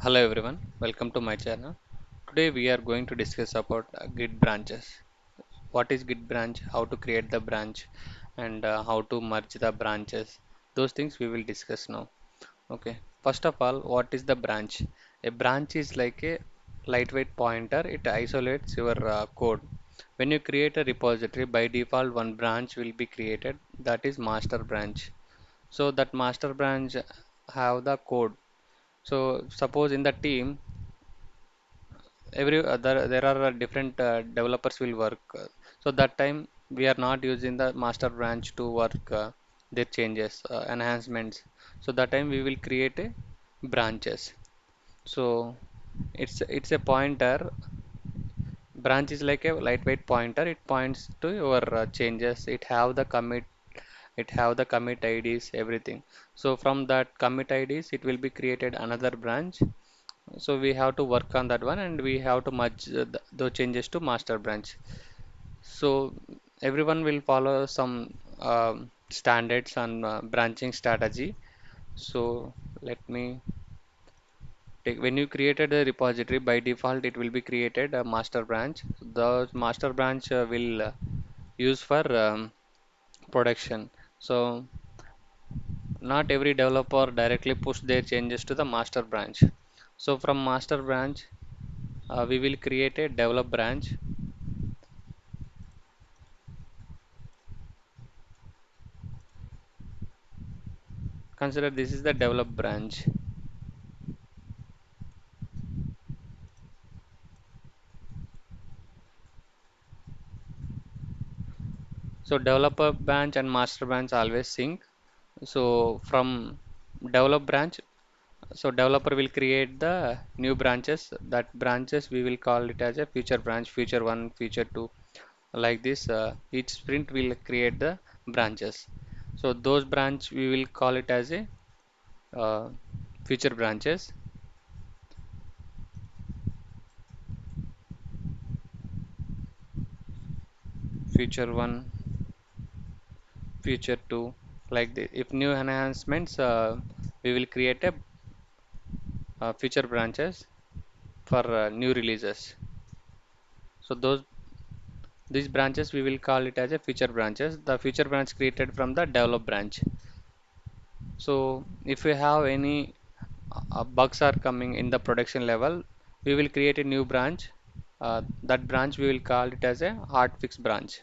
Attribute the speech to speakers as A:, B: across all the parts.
A: Hello everyone, welcome to my channel. Today we are going to discuss about Git branches. What is Git branch, how to create the branch, and how to merge the branches. Those things we will discuss now. Okay, first of all, what is the branch? A branch is like a lightweight pointer, it isolates your code. When you create a repository, by default, one branch will be created, that is master branch. So that master branch have the code. So suppose in the team there are different developers will work, so that time we are not using the master branch to work their changes, enhancements. So that time we will create a branches. So it's a pointer. Branch is like a lightweight pointer, it points to your changes. It have the commit IDs, everything. So from that commit IDs it will be created another branch. So we have to work on that one and we have to merge those changes to master branch. So everyone will follow some standards and branching strategy. So let me take, when you created a repository, by default it will be created a master branch. The master branch will use for production. So not every developer directly push their changes to the master branch. So from master branch we will create a develop branch. Consider this is the develop branch. So developer branch and master branch always sync. So from develop branch, so developer will create the new branches. That branches we will call it as a future branch, future one, future two. Like this, each sprint will create the branches. So those branch we will call it as a uh, future branches. Future one, future two. Like this. If new enhancements, we will create a future branches for new releases. So these branches we will call it as a feature branches. The feature branch created from the develop branch. So if we have any bugs are coming in the production level, we will create a new branch. That branch we will call it as a hard fix branch.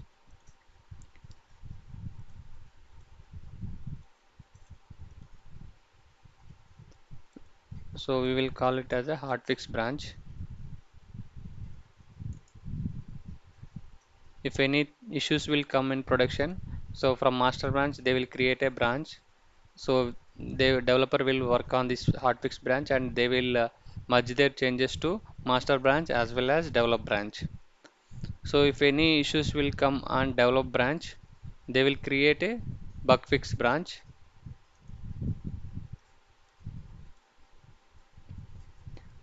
A: So we will call it as a hard fix branch. If any issues will come in production, so from master branch they will create a branch. So the developer will work on this hotfix branch and they will merge their changes to master branch as well as develop branch. So if any issues will come on develop branch, they will create a bug fix branch.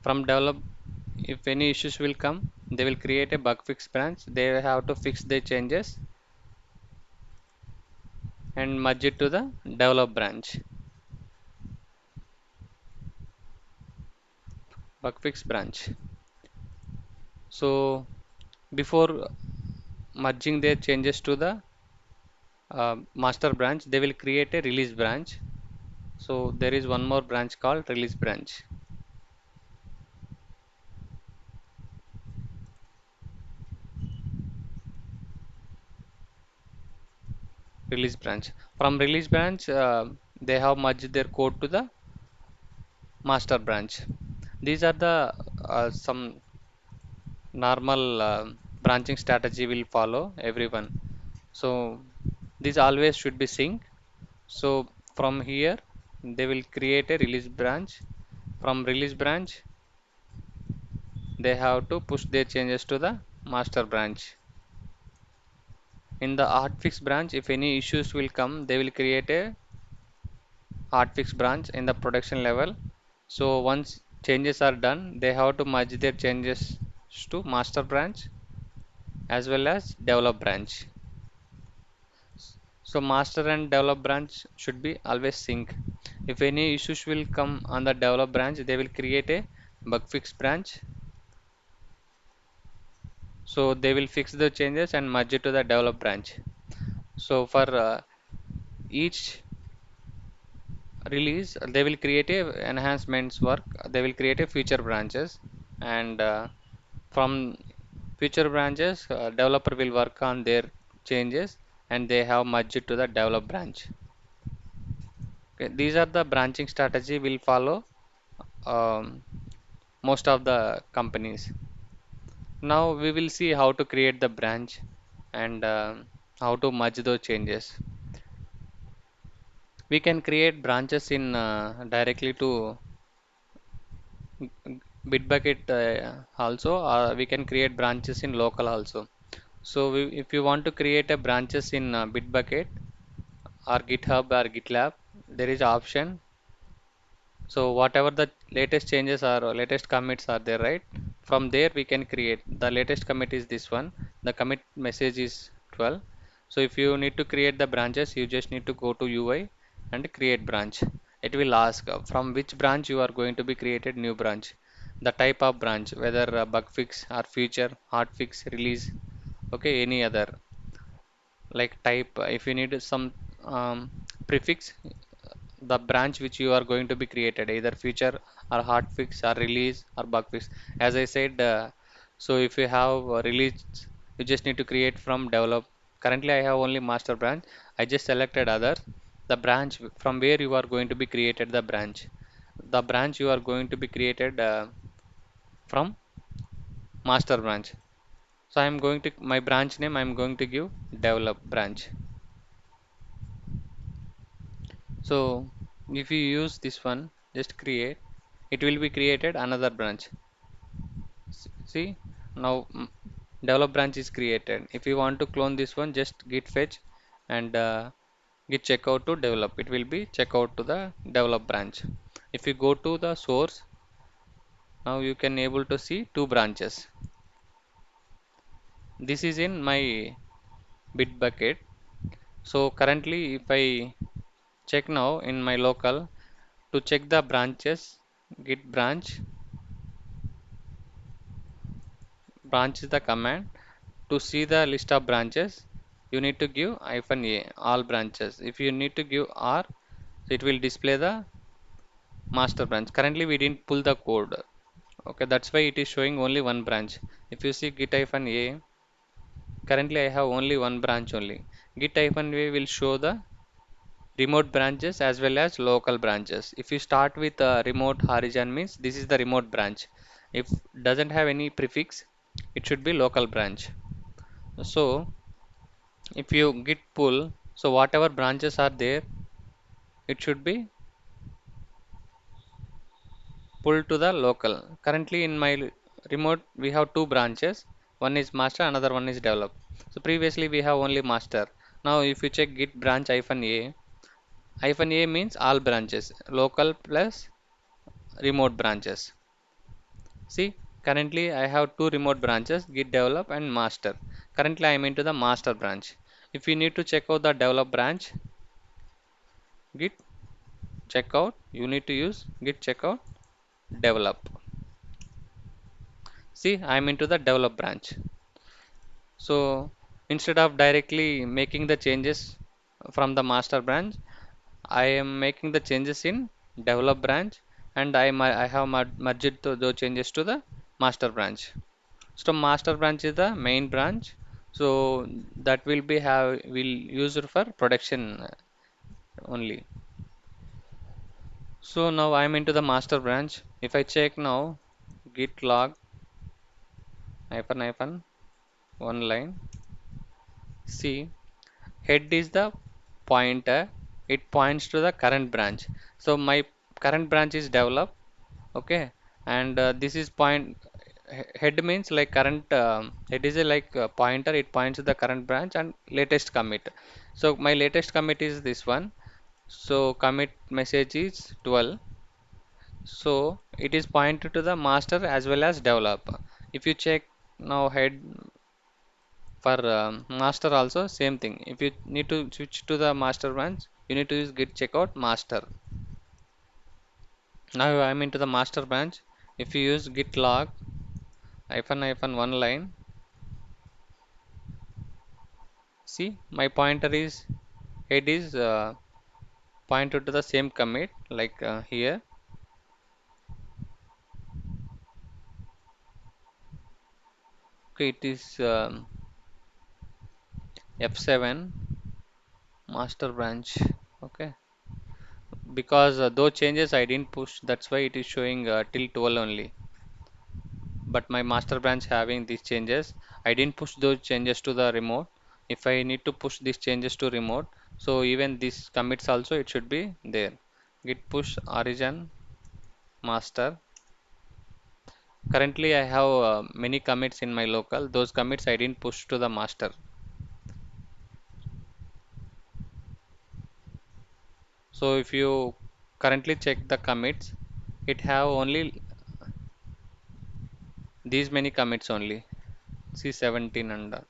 A: From develop, if any issues will come, they will create a bug fix branch. They have to fix their changes and merge it to the develop branch. Bug fix branch. So before merging their changes to the master branch, they will create a release branch. So there is one more branch called release branch. Release branch. From release branch, they have merged their code to the master branch. These are the some normal branching strategy will follow everyone. So these always should be sync. So from here, they will create a release branch. From release branch, they have to push their changes to the master branch. In the hotfix branch, if any issues will come, they will create a hotfix branch in the production level. So once changes are done, they have to merge their changes to master branch as well as develop branch. So master and develop branch should be always sync. If any issues will come on the develop branch, they will create a bug fix branch. So they will fix the changes and merge it to the develop branch. So for each release, they will create a enhancements work. They will create a future branches, and from future branches, developer will work on their changes, and they have merged it to the develop branch. Okay, these are the branching strategy will follow um, most of the companies. Now we will see how to create the branch and how to merge those changes. We can create branches in directly to Bitbucket also, or we can create branches in local also. So if you want to create a branches in Bitbucket or GitHub or GitLab, there is option. So whatever the latest changes are or latest commits are there, right? From there we can create. The latest commit is this one. The commit message is 12. So if you need to create the branches, you just need to go to UI and create branch. It will ask from which branch you are going to be created new branch. The type of branch, whether bug fix or feature, hot fix, release, okay, any other like type. If you need some prefix, the branch which you are going to be created, either feature or hotfix or release or bug fix. As I said, so if you have release, you just need to create from develop. Currently I have only master branch. I just selected other. The branch from where you are going to be created, the branch you are going to be created from master branch. So I am going to my branch name, I am going to give develop branch. So if you use this one, just create, it will be created another branch. See, now develop branch is created. If you want to clone this one, just git fetch and git checkout to develop. It will be checkout to the develop branch. If you go to the source, now you can able to see two branches. This is in my Bitbucket. So currently, if I check now in my local to check the branches, git branch is the command. To see the list of branches, you need to give -a all branches. If you need to give R, it will display the master branch. Currently we didn't pull the code. Okay, that's why it is showing only one branch. If you see git-a, currently I have only one branch only. Git-a will show the remote branches as well as local branches. If you start with remote horizon, means this is the remote branch. If doesn't have any prefix, it should be local branch. So if you git pull, so whatever branches are there, it should be pulled to the local. Currently in my remote we have two branches, one is master, another one is develop. So previously we have only master. Now if you check git branch -a means all branches, local plus remote branches. See, currently I have two remote branches, git develop and master. Currently I am into the master branch. If you need to check out the develop branch, git checkout, you need to use git checkout develop. See, I am into the develop branch. So instead of directly making the changes from the master branch, I am making the changes in develop branch, and I have merged those changes to the master branch. So master branch is the main branch. So that will be have will use it for production only. So now I am into the master branch. If I check now git log hyphen one line, see, head is the pointer, it points to the current branch. So my current branch is develop, okay, and this is head means like current, it is a like pointer, it points to the current branch and latest commit. So my latest commit is this one. So commit message is 12. So it is pointed to the master as well as develop. If you check now head for master also same thing. If you need to switch to the master branch, you need to use git checkout master. Now I am into the master branch. If you use git log hyphen hyphen one line, see my pointer is head is pointed to the same commit like here. Okay, it is F7 master branch. Okay, because those changes I didn't push, that's why it is showing till 12 only. But my master branch having these changes, I didn't push those changes to the remote. If I need to push these changes to remote, so even these commits also it should be there. Git push origin master. Currently I have many commits in my local. Those commits I didn't push to the master. So if you currently check the commits, it have only these many commits only. See 17 and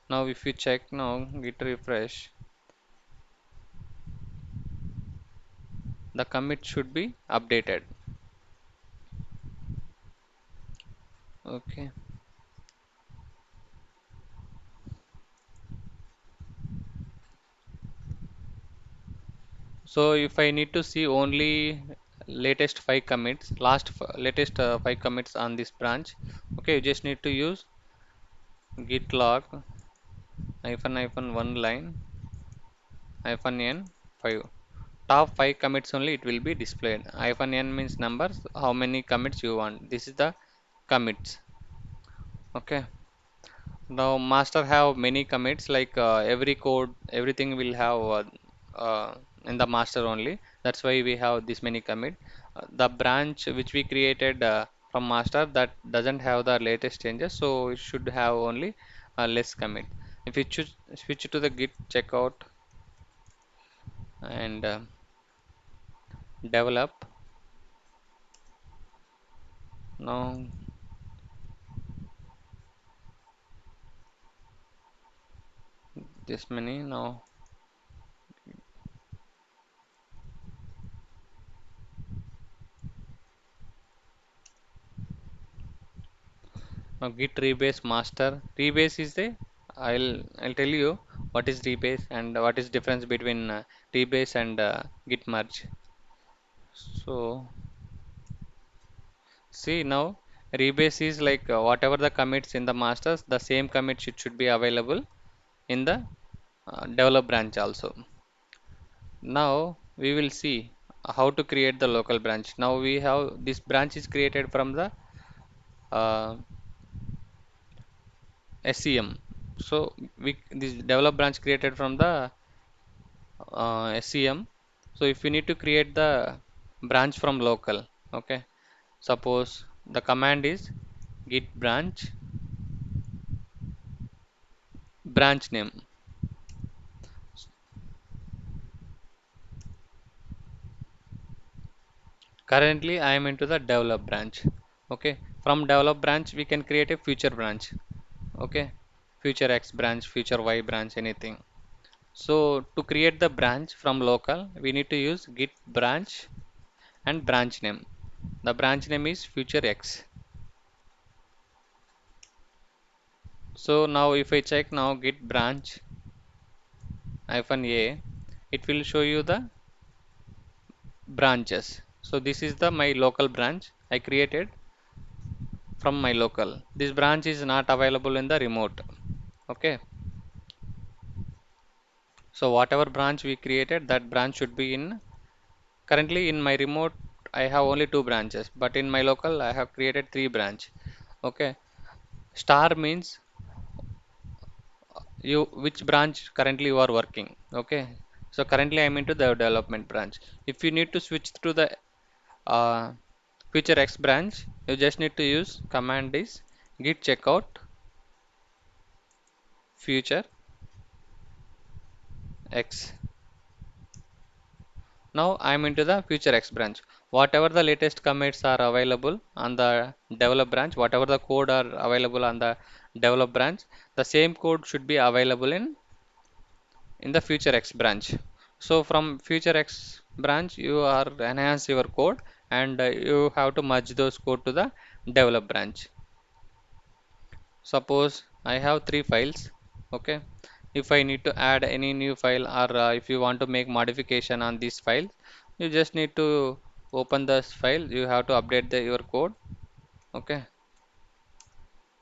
A: now if you check now git refresh, the commit should be updated. Okay. So if I need to see only latest five commits, latest five commits on this branch, okay, you just need to use git log hyphen hyphen one line hyphen n 5. Top 5 commits only it will be displayed. Hyphen n means numbers, how many commits you want. This is the commits. Okay. Now master have many commits like every code, everything will have in the master only. That's why we have this many commit. The branch which we created from master that doesn't have the latest changes, so it should have only less commit. If you choose switch to the git checkout and develop, now this many now git rebase master. Rebase is the I'll tell you what is rebase and what is difference between rebase and git merge. So see now rebase is like whatever the commits in the masters, the same commit should be available in the develop branch also. Now we will see how to create the local branch. Now we have this branch is created from the uh, SCM. So we this develop branch created from the SCM. So if you need to create the branch from local, okay. Suppose the command is git branch name. Currently I am into the develop branch. Okay. From develop branch we can create a future branch. Okay. Future X branch, future Y branch, anything. So to create the branch from local, we need to use git branch and branch name. The branch name is future X. So now if I check now git branch hyphen a, it will show you the branches. So this is the my local branch I created from my local. This branch is not available in the remote. Okay. So whatever branch we created, that branch should be in. Currently in my remote, I have only two branches, but in my local, I have created three branch. Okay. Star means you which branch currently you are working. Okay. So currently I'm into the development branch. If you need to switch to the uh, future X branch, you just need to use command is git checkout future X. Now I'm into the future X branch. Whatever the latest commits are available on the develop branch, whatever the code are available on the develop branch, the same code should be available in the future X branch. So from future X branch, you are enhance your code and you have to merge those code to the develop branch. Suppose I have three files. Okay, if I need to add any new file, or if you want to make modification on this file, you just need to open this file. You have to update your code. Okay,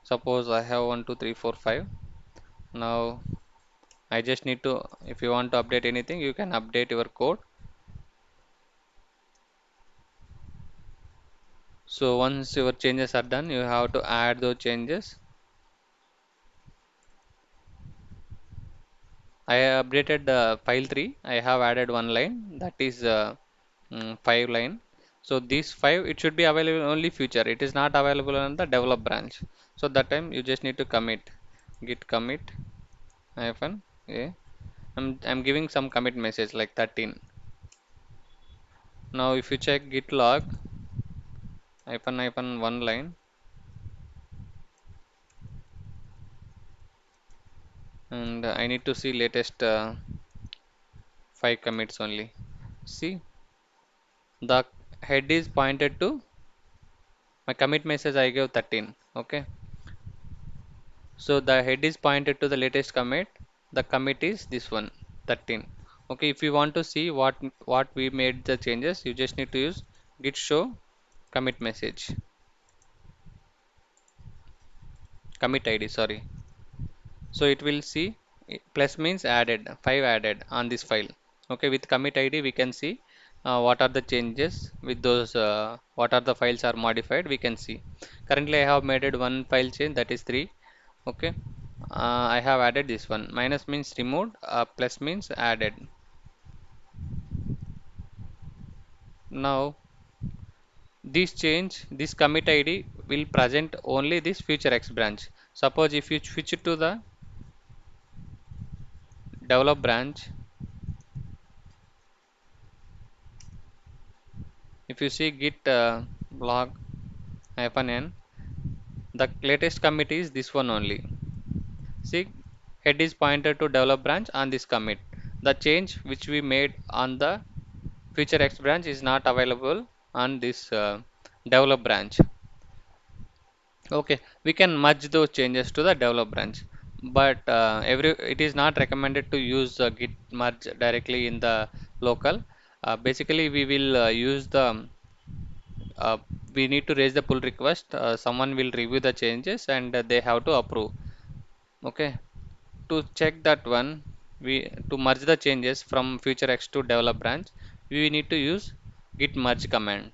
A: suppose I have 1 2 3 4 5. Now I just need to, if you want to update anything, you can update your code. So once your changes are done, you have to add those changes. I updated the file 3. I have added one line, that is 5 line. So these 5, it should be available only future. It is not available on the develop branch. So that time you just need to commit git commit hyphen a. I'm giving some commit message like 13. Now if you check git log hyphen hyphen one line, and I need to see latest 5 commits only. See, the head is pointed to my commit message. I gave 13. Okay, so the head is pointed to the latest commit. The commit is this one, 13. Okay, if you want to see what we made the changes, you just need to use git show commit message, commit ID, sorry. So it will see plus means added, 5 added on this file. Okay, with commit ID we can see what are the changes with those, what are the files are modified, we can see. Currently I have made it one file change, that is 3. Okay, I have added this one. Minus means removed, plus means added. Now this change, this commit ID will present only this future X branch. Suppose if you switch it to the develop branch, if you see git log hyphen n, the latest commit is this one only. See, head is pointed to develop branch on this commit. The change which we made on the future X branch is not available on this develop branch. Okay, we can merge those changes to the develop branch, but every it is not recommended to use git merge directly in the local. Basically, we will use the uh, we need to raise the pull request. Someone will review the changes and they have to approve. Okay, to check that one, we to merge the changes from future X to develop branch, we need to use git merge command.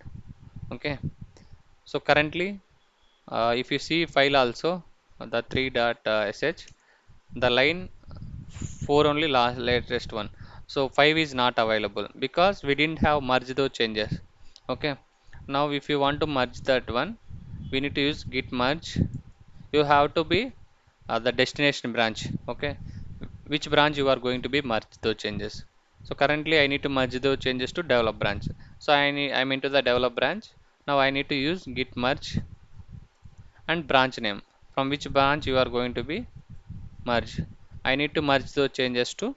A: Okay, so currently, if you see file also, the 3.sh, the line 4 only last latest one. So 5 is not available because we didn't have merge those changes. Okay. Now if you want to merge that one, we need to use git merge. You have to be the destination branch. Okay. Which branch you are going to be merge those changes. So currently I need to merge those changes to develop branch. So I'm into the develop branch. Now I need to use git merge and branch name, from which branch you are going to be merge. I need to merge those changes to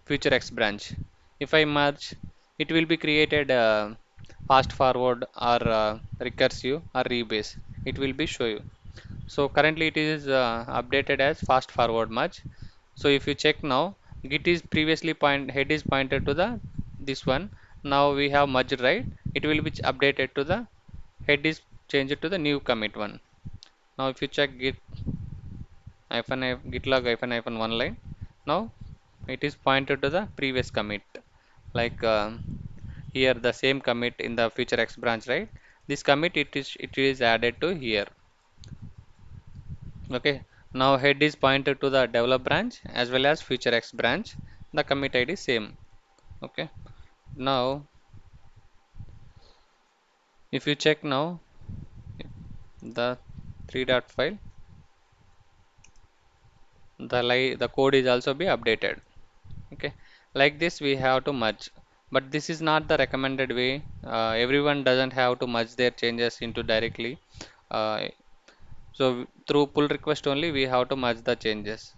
A: future X branch. If I merge, it will be created fast forward or recursive or rebase. It will be show you. So currently it is updated as fast forward merge. So if you check now, git is previously head is pointed to the this one. Now we have merged, right. It will be updated to the head is changed to the new commit one. Now if you check git hyphen git log hyphen hyphen one line, now it is pointed to the previous commit, like here the same commit in the future X branch, right. This commit, it is added to here. Okay, now head is pointed to the develop branch as well as future X branch. The commit ID is same. Okay, now if you check now the 3 dot file, the code is also be updated. Okay, like this we have to merge, but this is not the recommended way. Everyone doesn't have to merge their changes into directly. So through pull request only we have to merge the changes.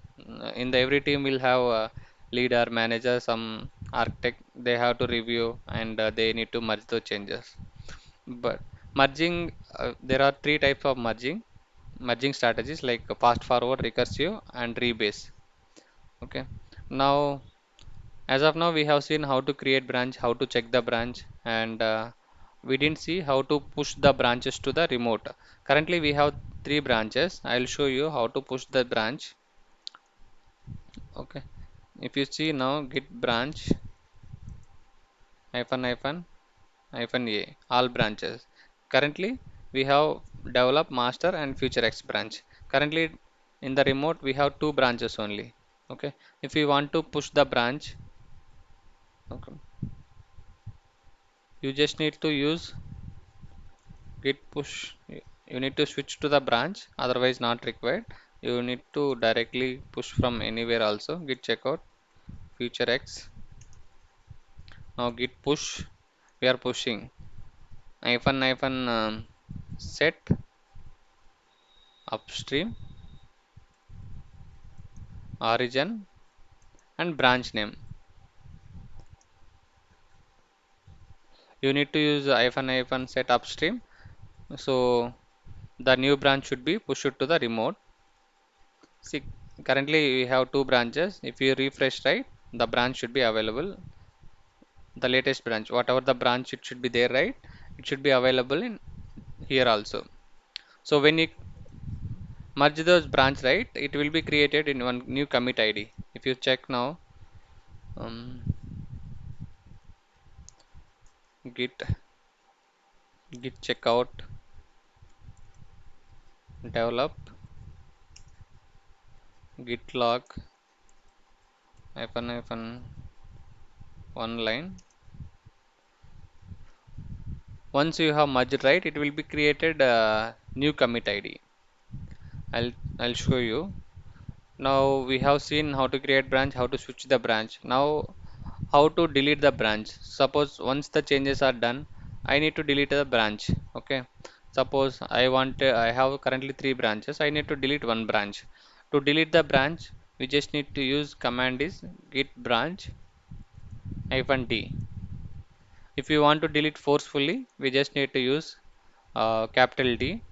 A: In the every team will have a leader, manager, some architect. They have to review and they need to merge the changes. But merging, there are three types of merging strategies like fast forward, recursive, and rebase. Okay. Now, as of now, we have seen how to create branch, how to check the branch, and we didn't see how to push the branches to the remote. Currently, we have three branches. I'll show you how to push the branch. Okay. If you see now, git branch hyphen hyphen hyphen a, all branches. Currently, we have develop master and future x branch. Currently, in the remote, we have two branches only. Okay. If we want to push the branch, okay, you just need to use git push. You need to switch to the branch, otherwise not required. You need to directly push from anywhere also. Git checkout future x. Now git push, we are pushing hyphen hyphen set upstream origin and branch name. You need to use hyphen hyphen set upstream, so the new branch should be pushed to the remote. See, currently we have two branches. If you refresh, right, the branch should be available. The latest branch, whatever the branch, it should be there, right? It should be available in here also. So when you merge those branch, right, it will be created in one new commit ID. If you check now, um, git git checkout develop git log hyphen hyphen one line. Once you have merged, right, it will be created new commit ID. I'll I'll show you. Now we have seen how to create branch, how to switch the branch. Now how to delete the branch. Suppose once the changes are done, I need to delete the branch. Okay. Suppose I have currently three branches. I need to delete one branch. To delete the branch, we just need to use command is git branch hyphen d. If you want to delete forcefully, we just need to use capital D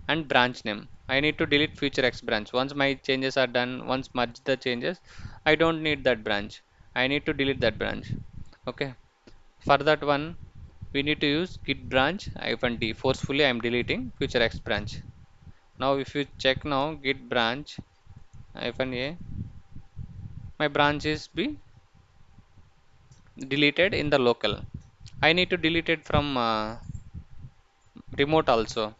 A: and branch name. I need to delete future X branch. Once my changes are done, once merge the changes, I don't need that branch. I need to delete that branch. Okay. For that one, we need to use git branch hyphen D. Forcefully, I am deleting future X branch. Now, if you check now, git branch hyphen A, my branch is be deleted in the local. I need to delete it from remote also.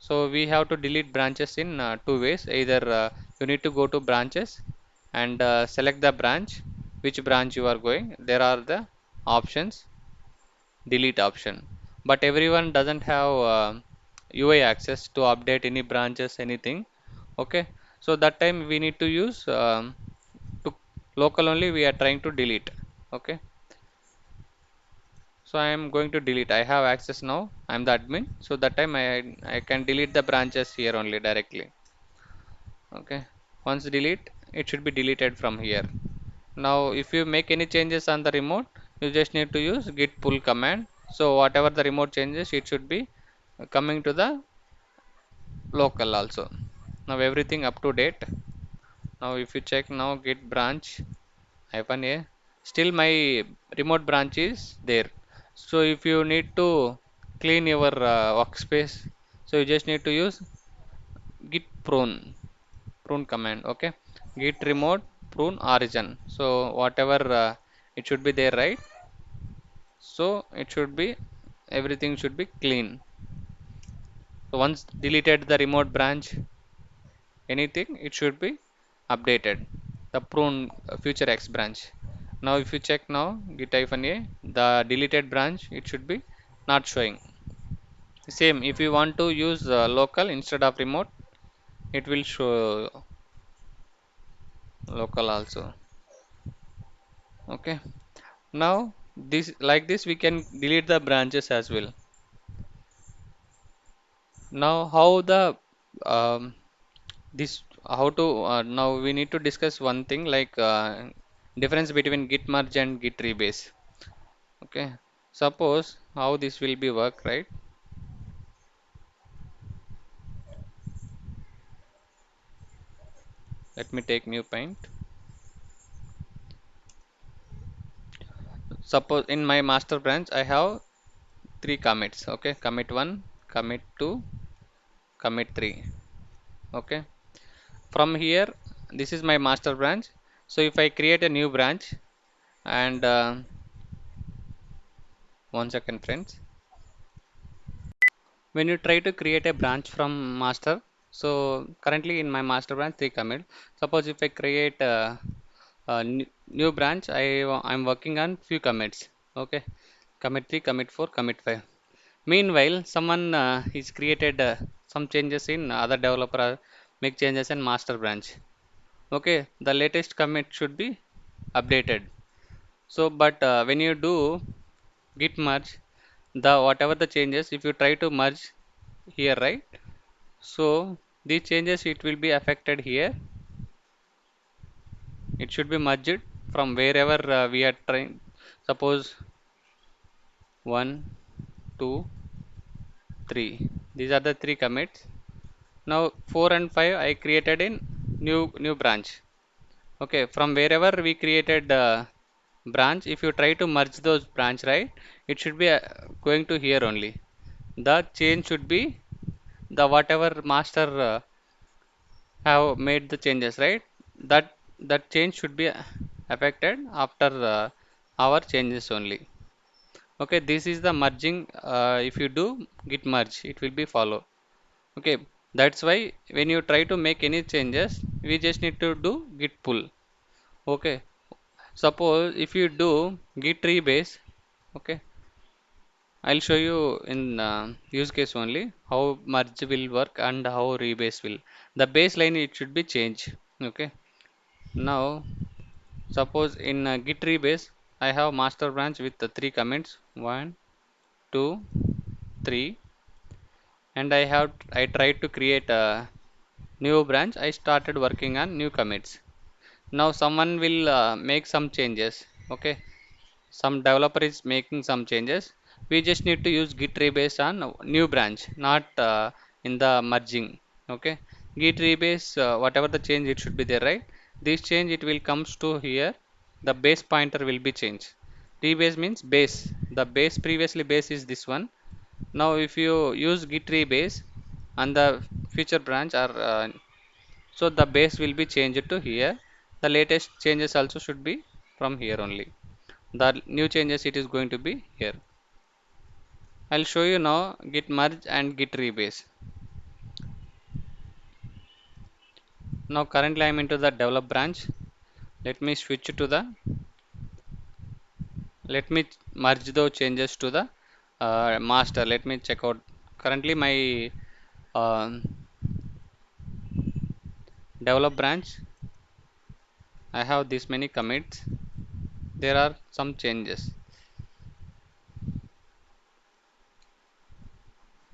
A: So we have to delete branches in two ways. Either you need to go to branches and select the branch, which branch you are going. There are the options, delete option. But everyone doesn't have UI access to update any branches, anything. Okay. So that time we need to use to local only we are trying to delete. Okay. So I am going to delete. I have access now. I am the admin. So that time I can delete the branches here only directly. Okay. Once delete, it should be deleted from here. Now if you make any changes on the remote, you just need to use git pull command. So whatever the remote changes, it should be coming to the local also. Now everything up to date. Now if you check now git branch hyphen a, still my remote branch is there. So if you need to clean your workspace, so you just need to use git prune command. Okay, git remote prune origin. So whatever it should be there, right? So it should be, everything should be clean. So once deleted the remote branch, anything, it should be updated the prune future x branch. Now if you check now git hyphen a, the deleted branch, it should be not showing. Same, if you want to use local instead of remote, it will show local also. Okay. Now this, like this, we can delete the branches as well. Now how the this how to now we need to discuss one thing like difference between git merge and git rebase. Okay. Suppose how this will be work, right? Let me take new paint. Suppose in my master branch I have three commits. Okay, commit 1, commit 2, commit 3. Okay, from here this is my master branch. So if I create a new branch and 1 second friends, when you try to create a branch from master, so currently in my master branch 3 commit. Suppose if I create a new branch, I'm working on few commits. Okay, commit 3, commit 4, commit 5. Meanwhile, someone is created some changes in other developer, make changes in master branch. Okay, the latest commit should be updated. So, but when you do git merge, the whatever the changes, if you try to merge here, right? So these changes it will be affected here. It should be merged from wherever we are trying. Suppose 1, 2, 3. These are the three commits. Now 4 and 5 I created in new branch. Okay, from wherever we created branch, if you try to merge those branch, right, it should be going to here only. The change should be the whatever master have made the changes, right? That change should be affected after our changes only. Okay, this is the merging. If you do git merge, it will be follow. Okay, that's why when you try to make any changes, we just need to do git pull. Okay, suppose if you do git rebase. Okay, I'll show you in use case only how merge will work and how rebase will. The baseline it should be changed. Okay, now suppose in git rebase I have master branch with the three commits 1, 2, 3, and I tried to create a new branch. I started working on new commits. Now someone will make some changes. Okay, some developer is making some changes. We just need to use git rebase on new branch, not in the merging. Okay, git rebase whatever the change it should be there, right? This change it will comes to here. The base pointer will be changed. Rebase means base. The base previously base is this one. Now if you use git rebase and the future branch are so the base will be changed to here. The latest changes also should be from here only. The new changes it is going to be here. I'll show you now git merge and git rebase. Now currently I'm into the develop branch. Let me switch to the, let me merge those changes to the master. Let me check out currently my uh, develop branch. I have this many commits. There are some changes.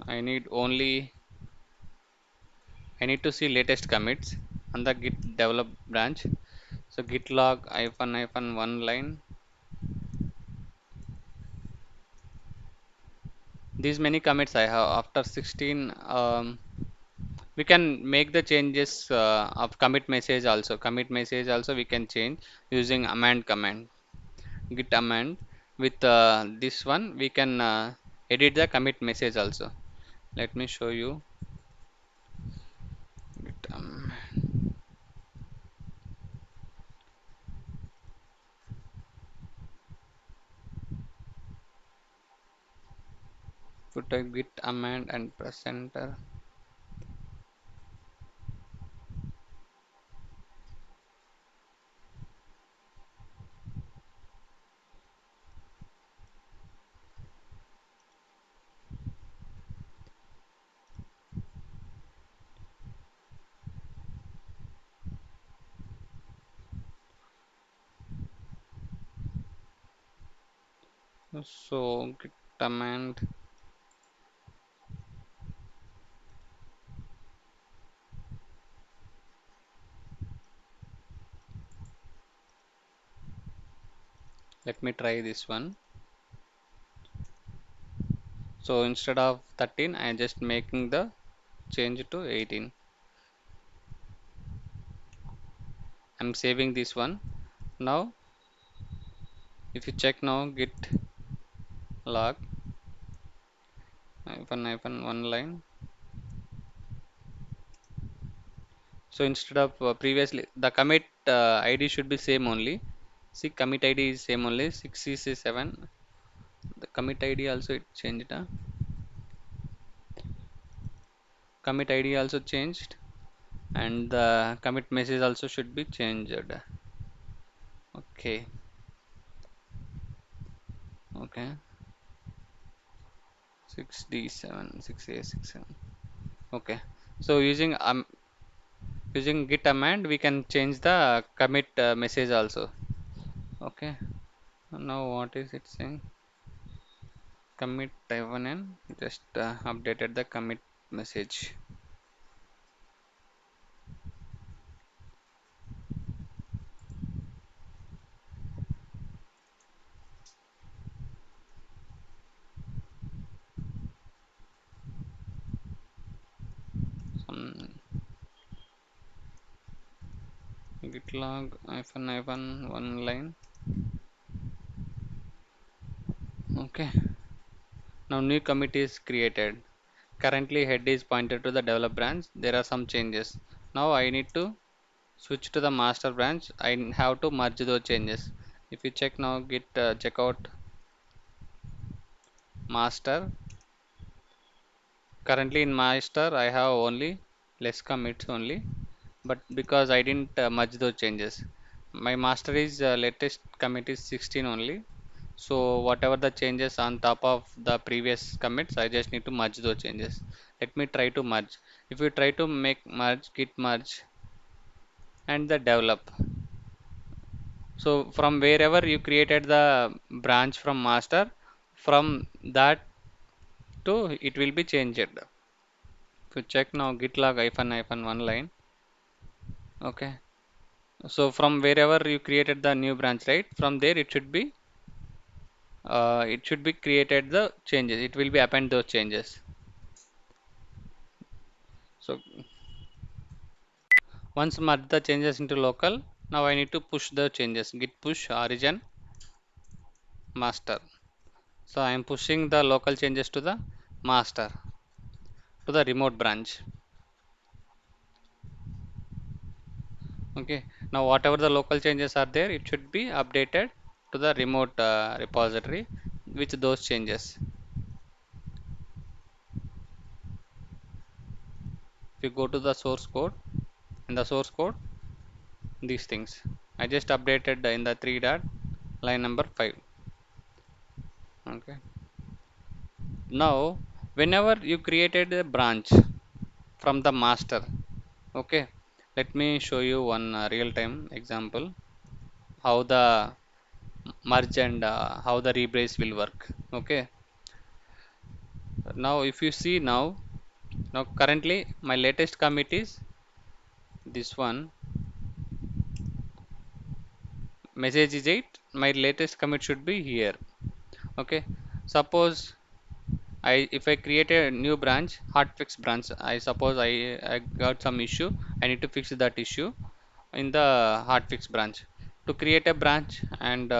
A: I need only, I need to see latest commits on the git develop branch. So git log hyphen one line. These many commits I have after 16. We can make the changes of commit message also. Commit message also we can change using amend command. Git amend with this one we can edit the commit message also. Let me show you. Git put a git amend and press enter. So git amend. Let me try this one. So instead of 13 I am just making the change to 18. I'm saving this one. Now if you check now git log hyphen one line. So instead of previously the commit ID should be same only. See, commit ID is same only 6c7. The commit ID also it changed. Commit ID also changed, and the commit message also should be changed. Okay, okay. 6d7 6a67. Okay. So using git command we can change the commit message also. Okay. Now what is it saying? Commit type 1 n just updated the commit message. Some git log hyphen one line. Okay. Now new commit is created. Currently head is pointed to the develop branch. There are some changes. Now I need to switch to the master branch. I have to merge those changes. If you check now git checkout master. Currently in master I have only less commits only, but because I didn't merge those changes, my master is latest commit is 16 only. So whatever the changes on top of the previous commits, I just need to merge those changes. Let me try to merge. If you try to make merge, git merge and the develop. So from wherever you created the branch from master, from that to it will be changed. If you check now git log hyphen one line. Okay. So from wherever you created the new branch, right? From there it should be created the changes. It will be append those changes. So once merge the changes into local, now I need to push the changes. Git push origin master. So I am pushing the local changes to the master, to the remote branch. Okay. Now whatever the local changes are there, it should be updated to the remote repository with those changes. If you go to the source code, in the source code, these things I just updated in the 3 dot line number 5. Okay. Now whenever you created a branch from the master, okay, let me show you one real time example how the merge and how the rebrace will work. Okay. Now if you see now currently my latest commit is this one, message is 8, my latest commit should be here. Okay. Suppose if I create a new branch, hotfix branch, I suppose I got some issue, I need to fix that issue in the hotfix branch. To create a branch, and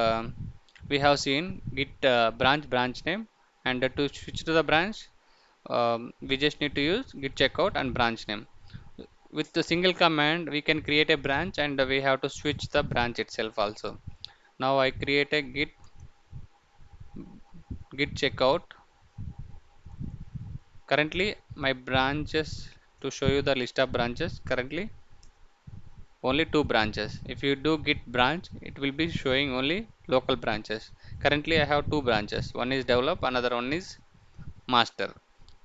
A: we have seen git branch name, and to switch to the branch, we just need to use git checkout and branch name. With the single command, we can create a branch, and we have to switch the branch itself also. Now I create a git checkout. Currently my branches, to show you the list of branches, currently only 2 branches. If you do git branch, it will be showing only local branches. Currently I have 2 branches, one is develop, another one is master.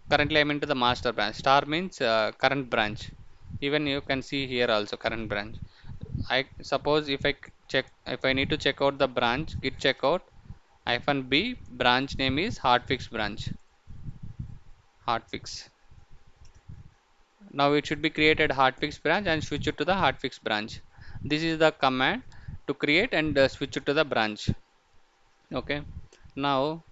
A: Currently I'm into the master branch. Star means current branch. Even you can see here also current branch. I suppose if I need to check out the branch, git checkout hyphen b, branch name is hotfix branch. Hotfix. Now it should be created hotfix branch and switch it to the hotfix branch. This is the command to create and switch it to the branch. Okay. Now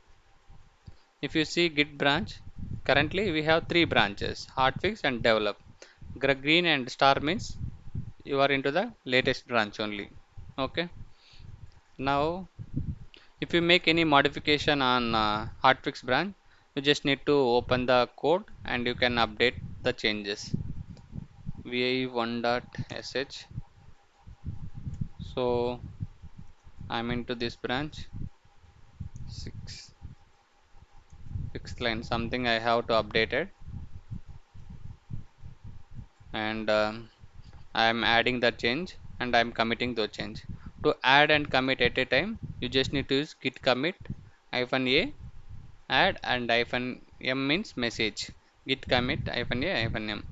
A: if you see git branch, currently we have 3 branches, hotfix and develop. Green and star means you are into the latest branch only. Okay. Now if you make any modification on hotfix branch, you just need to open the code and you can update the changes. vi1.sh. So I'm into this branch, six, sixth line, something I have to update it, and I'm adding the change and I'm committing the change. To add and commit at a time, you just need to use git commit hyphen a add and hyphen m means message. Git commit hyphen a hyphen m.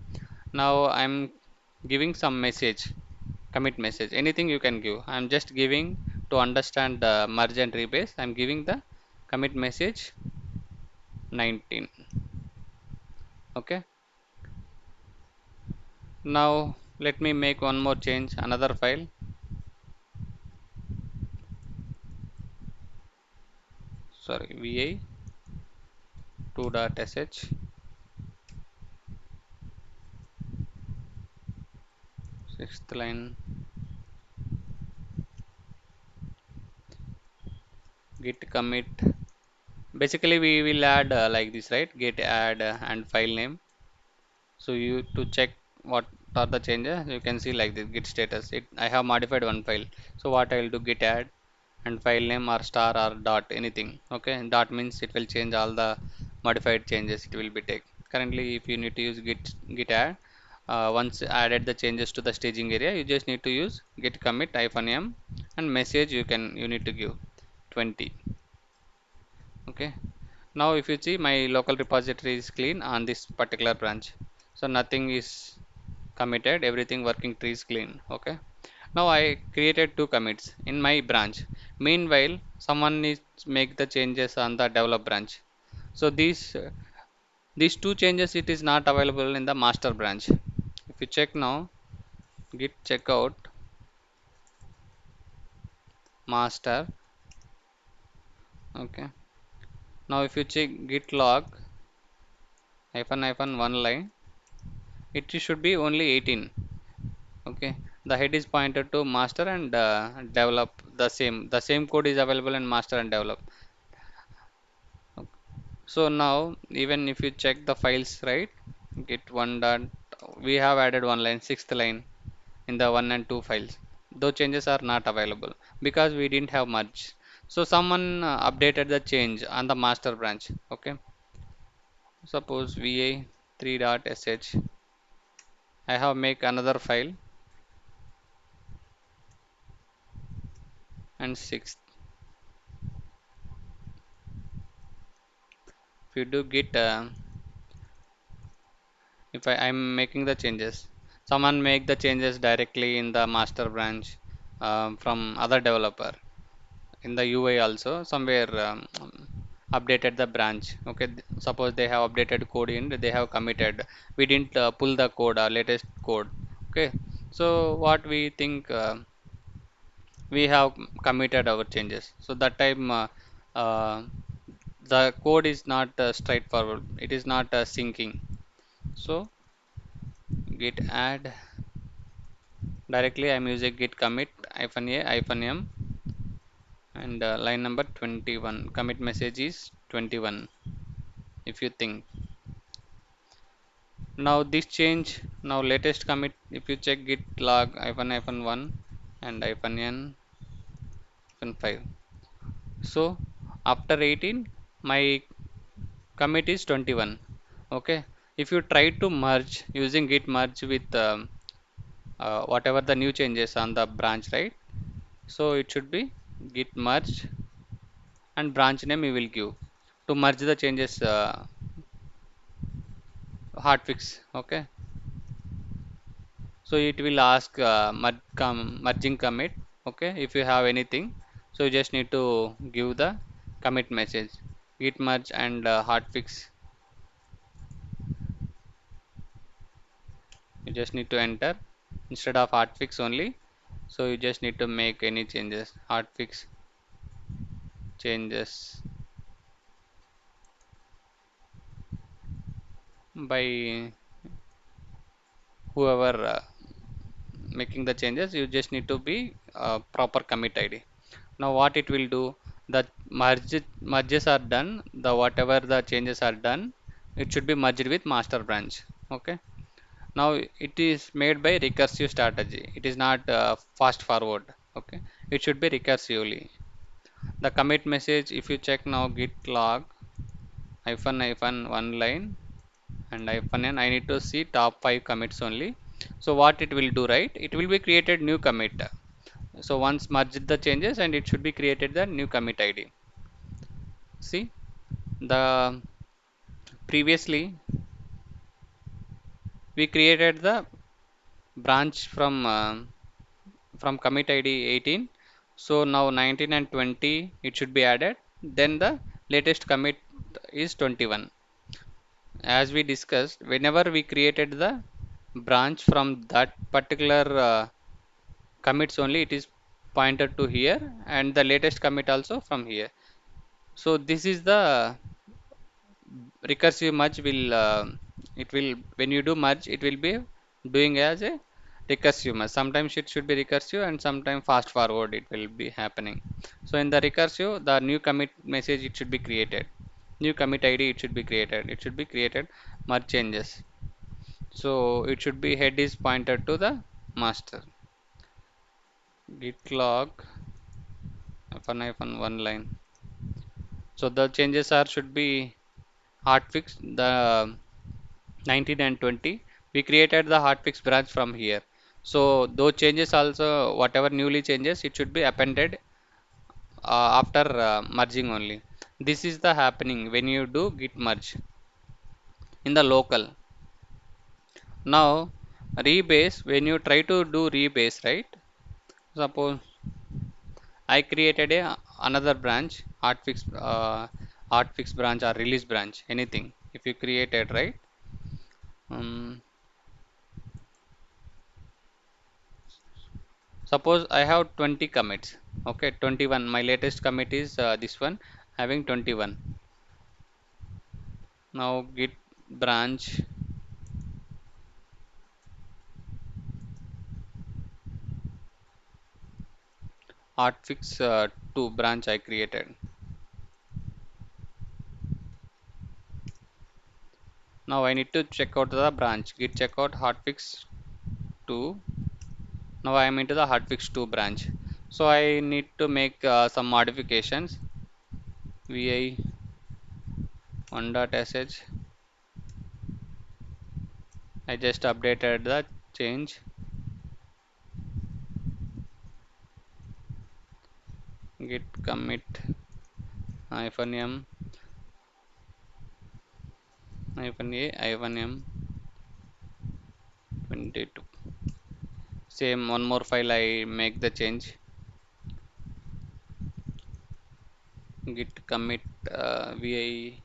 A: Now I'm giving some message, commit message, anything you can give. I'm just giving to understand the merge and rebase. I'm giving the commit message 19. Okay. Now let me make one more change, another file. Sorry, vi2.sh, sixth line, git commit. Basically we will add like this, right? Git add and file name. So you to check what are the changes, you can see like this git status. It I have modified one file. So what I will do, git add and file name or star or dot anything. Okay, and dot means it will change all the modified changes it will be take. Currently if you need to use git add, once added the changes to the staging area, you just need to use git commit hyphen m and message you need to give 20. Okay. Now if you see my local repository is clean on this particular branch. So nothing is committed, everything working tree is clean. Okay. Now I created two commits in my branch. Meanwhile, someone needs make the changes on the develop branch. So these two changes it is not available in the master branch. If you check now, git checkout master. Okay. Now if you check git log hyphen hyphen one line, it should be only 18. Okay, the head is pointed to master and develop. The same code is available in master and develop. So now even if you check the files, right, git one dot, we have added one line, sixth line in the 1 and 2 files. Those changes are not available because we didn't have merge. So someone updated the change on the master branch. Okay, suppose va3.sh, I have make another file and sixth. If you do git if I'm making the changes, someone make the changes directly in the master branch from other developer in the UI also somewhere updated the branch. Okay, suppose they have updated code in, they have committed. We didn't pull the code, latest code. Okay, so what we think, we have committed our changes. So that time uh, the code is not straightforward. It is not syncing. So git add. Directly I'm using git commit hyphen a hyphen m and line number 21. Commit message is 21. If you think now this change, now latest commit, if you check git log hyphen hyphen 1 and hyphen n hyphen 5. So after 18, my commit is 21. Okay. If you try to merge using git merge with whatever the new changes on the branch, right? So it should be git merge and branch name you will give to merge the changes, hotfix. Okay, so it will ask merging commit. Okay, if you have anything, so you just need to give the commit message git merge and hotfix. You just need to enter instead of hotfix only. So you just need to make any changes, hotfix changes by whoever making the changes, you just need to be proper commit id. Now what it will do, the merges are done, the whatever the changes are done, it should be merged with master branch. Okay, now it is made by recursive strategy, it is not fast forward. Okay, it should be recursively. The commit message, if you check now, git log hyphen hyphen one line and hyphen n, I need to see top 5 commits only. So what it will do, right, it will be created new commit. So once merged the changes and it should be created the new commit id. See, the previously we created the branch from commit id 18. So now 19 and 20 it should be added, then the latest commit is 21. As we discussed, whenever we created the branch from that particular commits only, it is pointed to here, and the latest commit also from here. So this is the recursive merge will it will, when you do merge, it will be doing as a recursive merge. Sometimes it should be recursive and sometimes fast forward it will be happening. So in the recursive, the new commit message it should be created, new commit id it should be created, it should be created merge changes. So it should be head is pointed to the master. Git log hyphen one line. So the changes are should be hotfix the 19 and 20. We created the hotfix branch from here. So those changes also, whatever newly changes, it should be appended after merging only. This is the happening when you do git merge in the local. Now rebase, when you try to do rebase, right? Suppose I created a another branch, hotfix branch or release branch, anything. If you created, right? Um, Suppose I have 20 commits. Okay, 21. My latest commit is this one, having 21. Now git branch hotfix 2 branch I created. Now I need to check out the branch. Git checkout hotfix 2. Now I am into the hotfix 2 branch. So I need to make some modifications. Vi 1.sh. I just updated the change. Git commit hyphen m hyphen a hyphen m 22. Same one more file I make the change. Git commit vi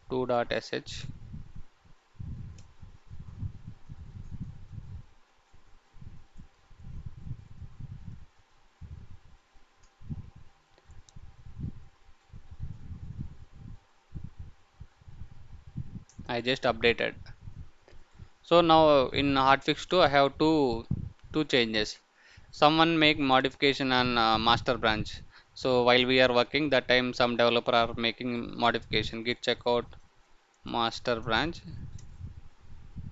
A: 2.sh. I just updated. So now in hotfix 2 I have two changes. Someone make modification on master branch. So while we are working that time, some developer are making modification. Git checkout master branch.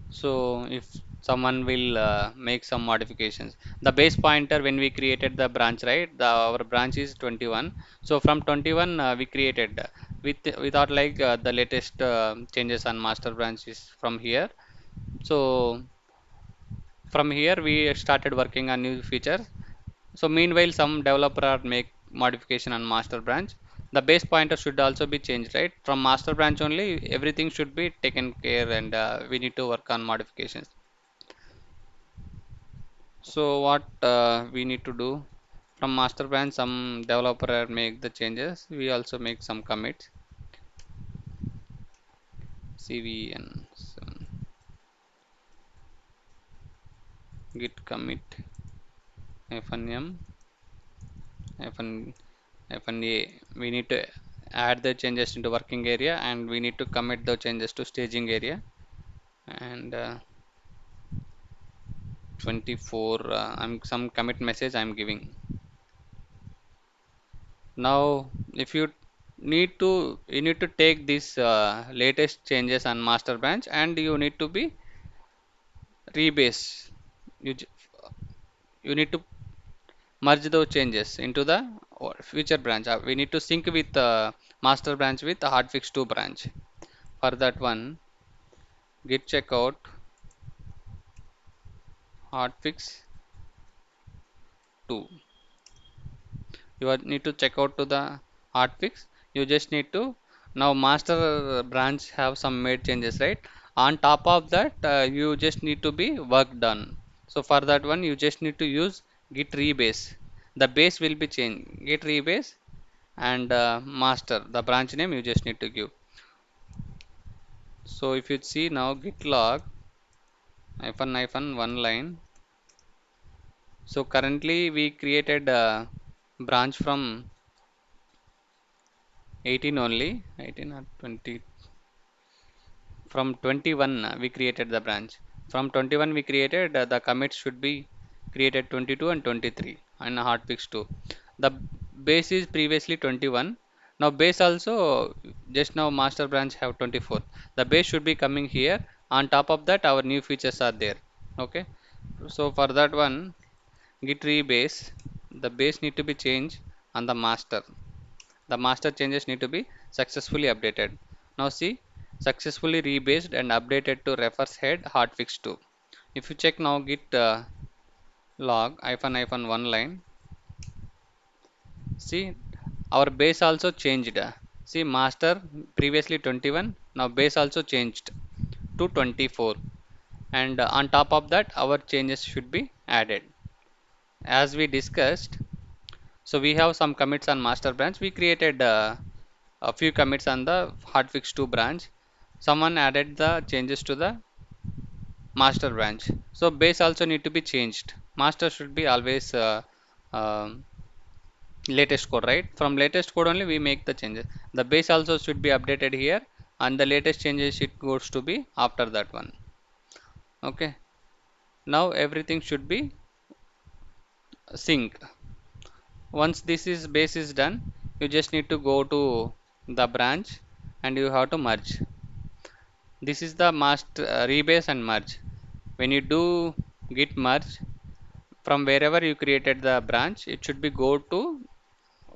A: So if someone will make some modifications, the base pointer when we created the branch, right, our branch is 21. So from 21 we created without like the latest changes on master branch is from here. So from here we started working on new features. So meanwhile some developer are make modification on master branch. The base pointer should also be changed, right? From master branch only everything should be taken care, and we need to work on modifications. So what we need to do, from master branch some developer make the changes, we also make some commits. Cvn git commit -m -a. We need to add the changes into working area and we need to commit the changes to staging area. And 24. I'm some commit message I'm giving. Now if you need to take this latest changes on master branch and you need to be rebase. You need to merge those changes into the future branch. We need to sync with master branch with the hotfix 2 branch. For that one, git checkout hotfix 2. Need to check out to the hotfix. You just need to now master branch have some made changes, right? On top of that, you just need to be work done. So for that one, you just need to use git rebase. The base will be changed. Git rebase and master the branch name you just need to give. So if you see now git log hyphen hyphen one line. So currently we created a branch from 18 only, 18 or 20. From 21 we created the branch. From 21 we created the commits should be created 22 and 23 and hotfix 2. The base is previously 21. Now base also just now master branch have 24. The base should be coming here. On top of that our new features are there. Okay. So for that one git rebase, the base need to be changed on the master. The master changes need to be successfully updated. Now see, successfully rebased and updated to refers head hotfix 2. If you check now git log hyphen hyphen one line, see our base also changed. See master previously 21, now base also changed to 24, and on top of that our changes should be added. As we discussed, so we have some commits on master branch. We created a few commits on the hotfix 2 branch. Someone added the changes to the master branch. So base also need to be changed. Master should be always latest code, right? From latest code only we make the changes. The base also should be updated here, and the latest changes it goes to be after that one. Okay. Now everything should be sync. Once this is base is done, you just need to go to the branch and you have to merge. This is the master rebase and merge. When you do git merge from wherever you created the branch, it should be go to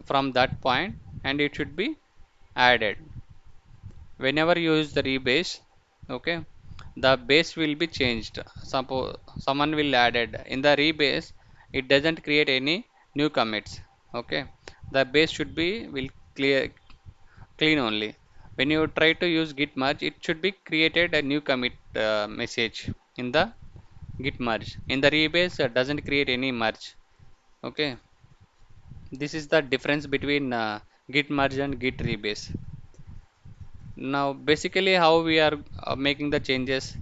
A: from that point and it should be added. Whenever you use the rebase, okay, the base will be changed. Suppose someone will added in the rebase, it doesn't create any new commits. Okay, the base should be will clean only. When you try to use git merge, it should be created a new commit message in the git merge. In the rebase, doesn't create any merge. Okay, this is the difference between git merge and git rebase. Now basically how we are making the changes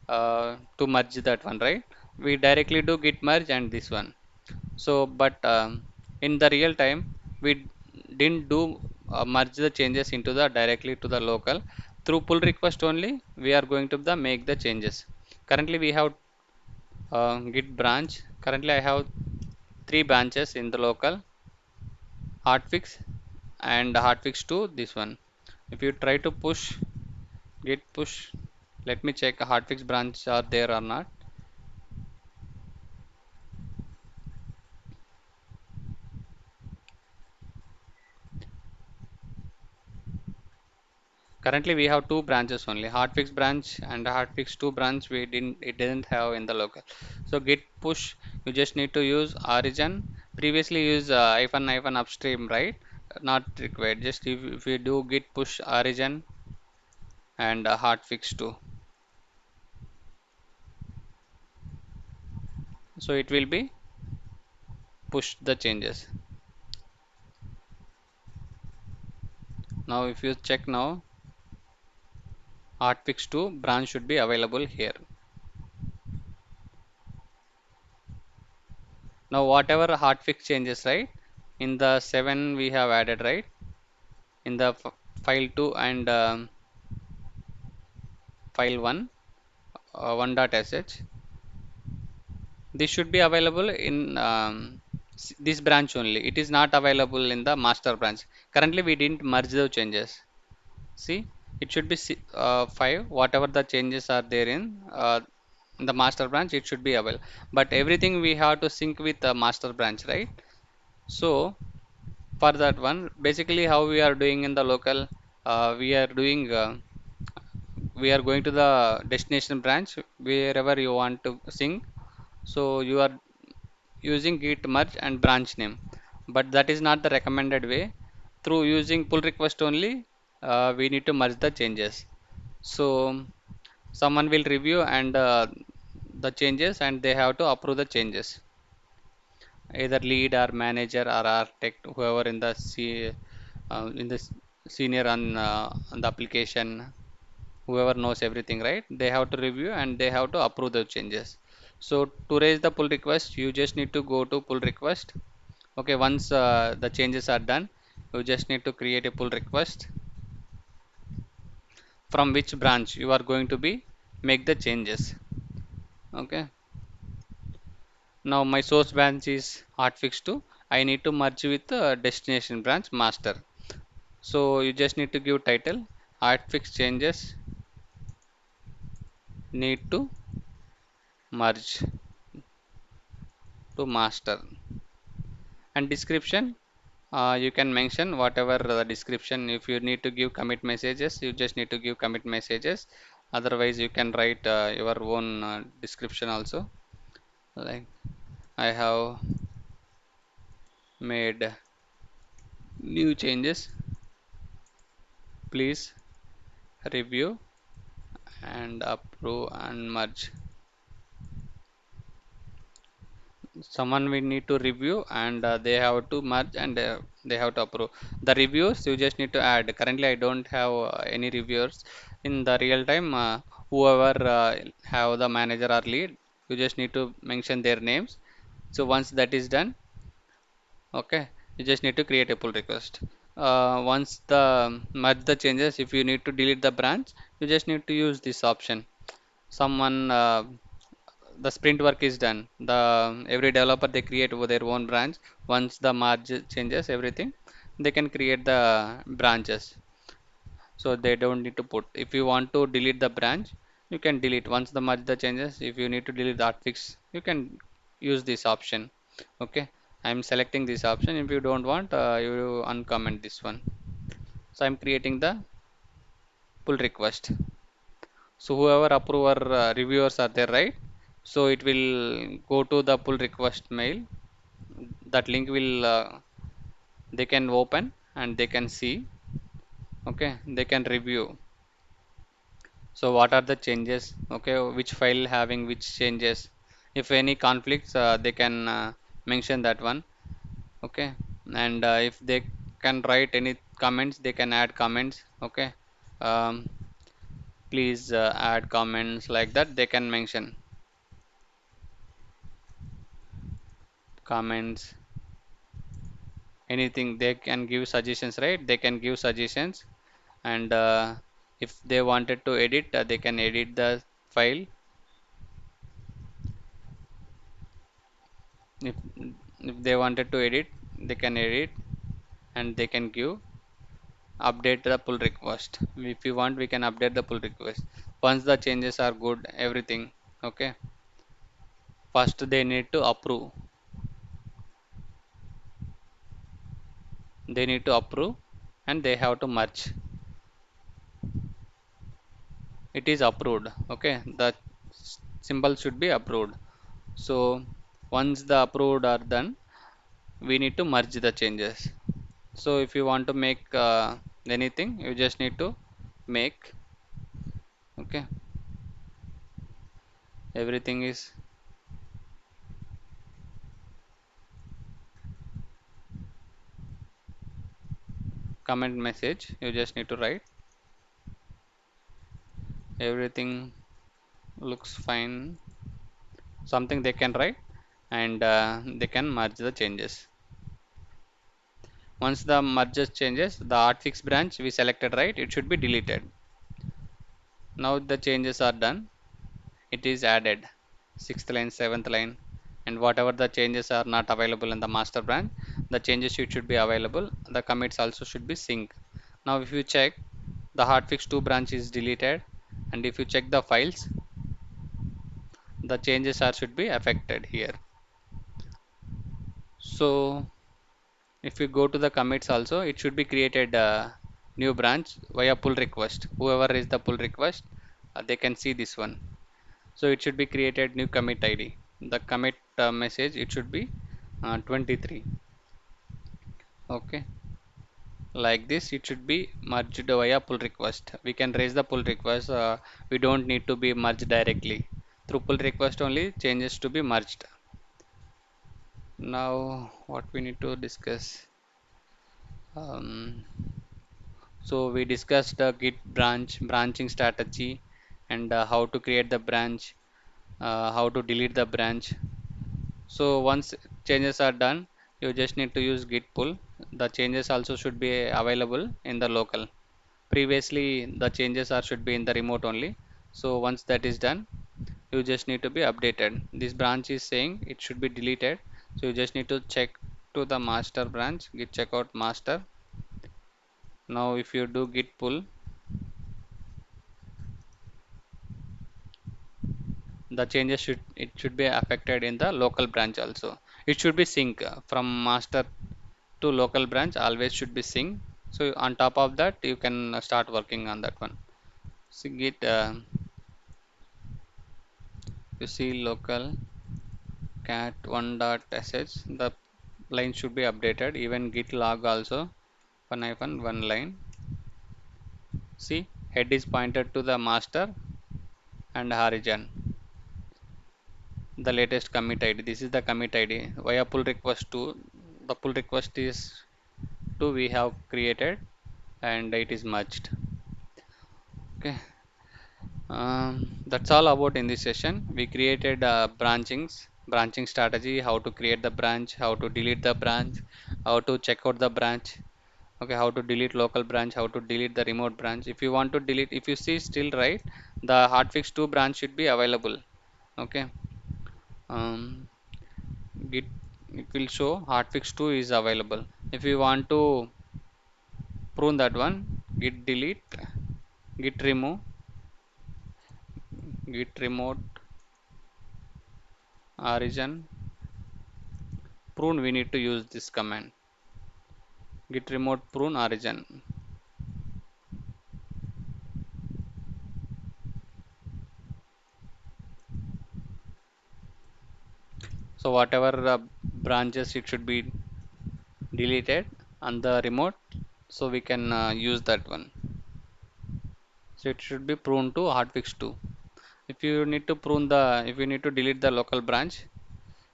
A: to merge that one, right? We directly do git merge and this one. So but in the real time we didn't do merge the changes into the directly to the local. Through pull request only we are going to the make the changes. Currently we have git branch. Currently I have three branches in the local hotfix and hotfix to this one. If you try to push git push, let me check hotfix branch are there or not. Currently we have two branches only, hotfix branch and hotfix 2 branch we didn't have in the local. So git push you just need to use origin. Previously use hyphen hyphen upstream, right? Not required. Just if we do git push origin and hotfix 2, so it will be push the changes. Now if you check now hotfix 2 branch should be available here. Now whatever hotfix changes, right, in the 7 we have added, right, in the file 2 and file 1 1.sh, This should be available in this branch only. It is not available in the master branch. Currently we didn't merge the changes. See, it should be 5 whatever the changes are there in the master branch, it should be available, but everything we have to sync with the master branch, right? So for that one, basically how we are doing in the local, we are doing we are going to the destination branch wherever you want to sync. So you are using git merge and branch name, but that is not the recommended way. Through using pull request only, we need to merge the changes. So someone will review and the changes, and they have to approve the changes, either lead or manager or architect, whoever in the senior on the application, whoever knows everything, right? They have to review and they have to approve the changes. So to raise the pull request, you just need to go to pull request. Okay, once the changes are done, you just need to create a pull request from which branch you are going to be make the changes. Okay, now my source branch is hotfix 2. I need to merge with the destination branch master. So you just need to give title hotfix changes need to merge to master, and description, you can mention whatever the description. If you need to give commit messages, you just need to give commit messages. Otherwise you can write your own description also, like I have made new changes, please review and approve and merge. Someone will need to review and they have to merge and they have to approve. The reviews you just need to add. Currently I don't have any reviewers in the real time. Whoever have the manager or lead, you just need to mention their names. So once that is done, okay, you just need to create a pull request. Once the merge the changes, if you need to delete the branch, you just need to use this option. Someone the sprint work is done, the every developer they create over their own branch. Once the merge changes everything, they can create the branches, so they don't need to put. If you want to delete the branch, you can delete once the merge the changes. If you need to delete the artfix, you can use this option. Okay, I'm selecting this option. If you don't want, you uncomment this one. So I'm creating the pull request. So whoever approver reviewers are there, right? So it will go to the pull request mail. That link will they can open and they can see. Okay, they can review. So what are the changes? Okay, which file having which changes? If any conflicts, they can mention that one. Okay, and if they can write any comments, they can add comments. Okay, um, please add comments, like that. They can mention comments, anything. They can give suggestions, right? They can give suggestions, and if they wanted to edit, they can edit the file. If if they wanted to edit, they can edit, and they can give update the pull request. If you want, we can update the pull request once the changes are good, everything. Okay, first they need to approve. They need to approve and they have to merge. It is approved. Okay, the symbol should be approved. So once the approved are done, we need to merge the changes. So if you want to make anything, you just need to make. Okay, everything is comment message, you just need to write everything looks fine, something they can write, and they can merge the changes. Once the merges changes, the artfix branch we selected, right, it should be deleted. Now the changes are done, it is added. Sixth line, seventh line, and whatever the changes are not available in the master branch, the changes should be available. The commits also should be sync. Now if you check, the hotfix2 branch is deleted, and if you check the files, the changes are should be affected here. So if you go to the commits also, it should be created new branch via pull request. Whoever is the pull request, they can see this one. So it should be created new commit ID. The commit message, it should be 23. Okay, like this it should be merged via pull request. We can raise the pull request. We don't need to be merged directly. Through pull request only changes to be merged. Now what we need to discuss. Um, so we discussed the Git branching strategy, and how to create the branch, how to delete the branch. So once changes are done, you just need to use git pull. The changes also should be available in the local. Previously the changes are should be in the remote only. So once that is done, you just need to be updated. This branch is saying it should be deleted. So you just need to check to the master branch, git checkout master. Now if you do git pull, the changes should be affected in the local branch also. It should be sync from master to local branch, always should be sync. So on top of that you can start working on that one. So git you see local cat 1.sh, the line should be updated. Even git log also 1 line. See, head is pointed to the master and origin, the latest commit id. This is the commit id via pull request 2. The pull request is 2 we have created, and it is merged. Okay, that's all about in this session. We created branching strategy, how to create the branch, how to delete the branch, how to check out the branch. Okay, how to delete local branch, how to delete the remote branch. If you want to delete, if you see still right, the hotfix2 branch should be available. Okay, um, git, it will show hotfix2 is available. If you want to prune that one, git delete, git remove, git remote origin prune, we need to use this command, git remote prune origin. So whatever branches it should be deleted on the remote, so we can use that one. So it should be prune to hotfix2. If you need to if you need to delete the local branch,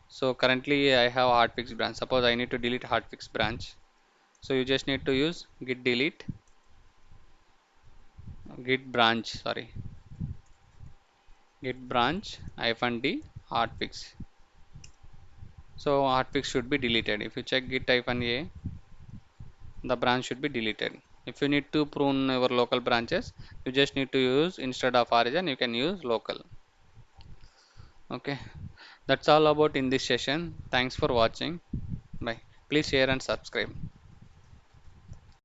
A: so currently I have hotfix branch. Suppose I need to delete hotfix branch, so you just need to use git delete, git branch, sorry, git branch hyphen d hotfix. So hotfix should be deleted. If you check git hyphen a, the branch should be deleted. If you need to prune your local branches, you just need to use, instead of origin you can use local. Okay, that's all about in this session. Thanks for watching. Bye. Please share and subscribe.